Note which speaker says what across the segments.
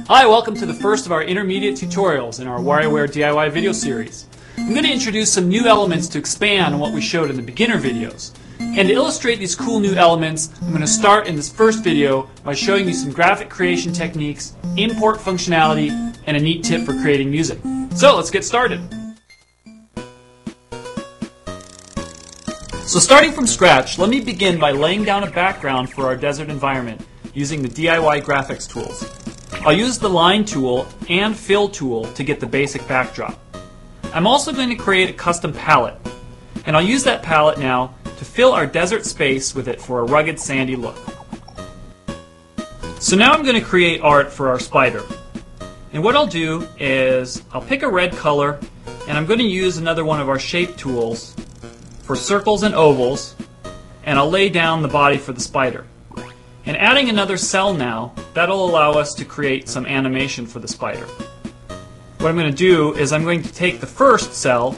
Speaker 1: Hi, welcome to the first of our intermediate tutorials in our WarioWare D.I.Y video series. I'm going to introduce some new elements to expand on what we showed in the beginner videos. And to illustrate these cool new elements, I'm going to start in this first video by showing you some graphic creation techniques, import functionality, and a neat tip for creating music. So let's get started. So starting from scratch, let me begin by laying down a background for our desert environment using the DIY graphics tools. I'll use the line tool and fill tool to get the basic backdrop. I'm also going to create a custom palette, and I'll use that palette now to fill our desert space with it for a rugged sandy look. So now I'm going to create art for our spider. And what I'll do is I'll pick a red color, and I'm going to use another one of our shape tools for circles and ovals, and I'll lay down the body for the spider. And adding another cell now, that'll allow us to create some animation for the spider. What I'm going to do is I'm going to take the first cell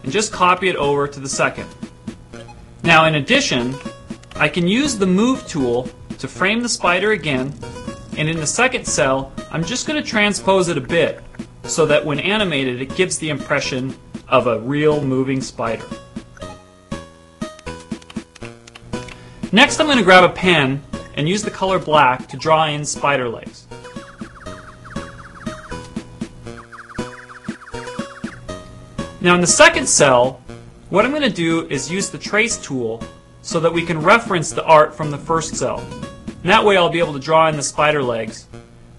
Speaker 1: and just copy it over to the second. Now in addition, I can use the move tool to frame the spider again, and in the second cell I'm just going to transpose it a bit so that when animated it gives the impression of a real moving spider. Next I'm going to grab a pen and use the color black to draw in spider legs. Now in the second cell, what I'm going to do is use the trace tool so that we can reference the art from the first cell. And that way I'll be able to draw in the spider legs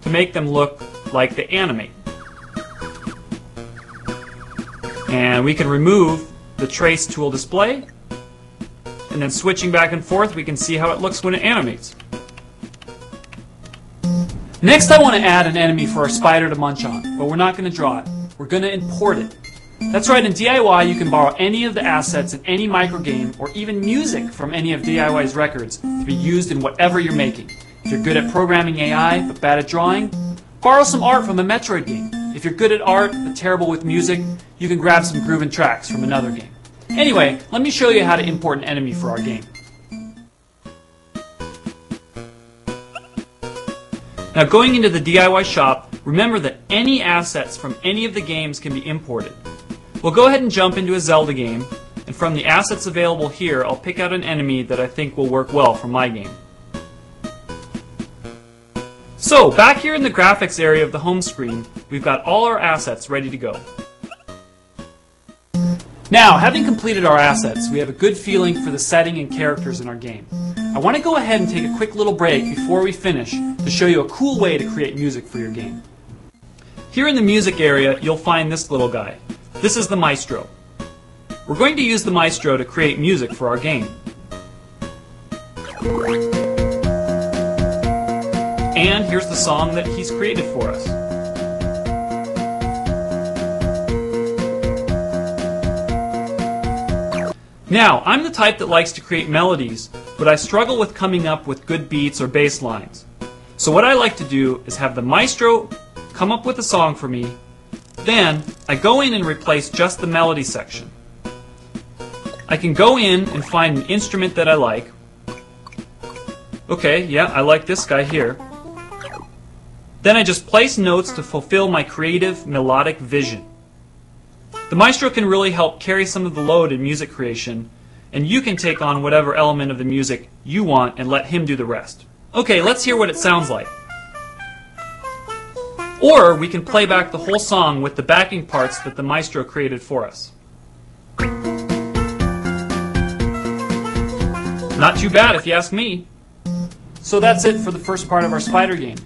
Speaker 1: to make them look like they animate. And we can remove the trace tool display, and then switching back and forth we can see how it looks when it animates. Next I want to add an enemy for our spider to munch on, but we're not going to draw it. We're going to import it. That's right, in DIY you can borrow any of the assets in any microgame or even music from any of DIY's records to be used in whatever you're making. If you're good at programming AI but bad at drawing, borrow some art from a Metroid game. If you're good at art but terrible with music, you can grab some groovin' tracks from another game. Anyway, let me show you how to import an enemy for our game. Now going into the DIY shop, remember that any assets from any of the games can be imported. We'll go ahead and jump into a Zelda game, and from the assets available here, I'll pick out an enemy that I think will work well for my game. So, back here in the graphics area of the home screen, we've got all our assets ready to go. Now, having completed our assets, we have a good feeling for the setting and characters in our game. I want to go ahead and take a quick little break before we finish to show you a cool way to create music for your game. Here in the music area, you'll find this little guy. This is the Maestro. We're going to use the Maestro to create music for our game. And here's the song that he's created for us. Now, I'm the type that likes to create melodies, but I struggle with coming up with good beats or bass lines. So what I like to do is have the Maestro come up with a song for me, then I go in and replace just the melody section. I can go in and find an instrument that I like. Okay, yeah, I like this guy here. Then I just place notes to fulfill my creative melodic vision. The Maestro can really help carry some of the load in music creation, and you can take on whatever element of the music you want and let him do the rest. Okay, let's hear what it sounds like. Or we can play back the whole song with the backing parts that the Maestro created for us. Not too bad if you ask me. So that's it for the first part of our spider game.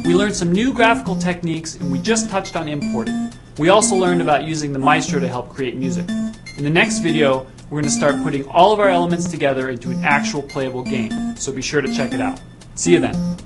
Speaker 1: We learned some new graphical techniques and we just touched on importing. We also learned about using the Maestro to help create music. In the next video, we're going to start putting all of our elements together into an actual playable game, so be sure to check it out. See you then.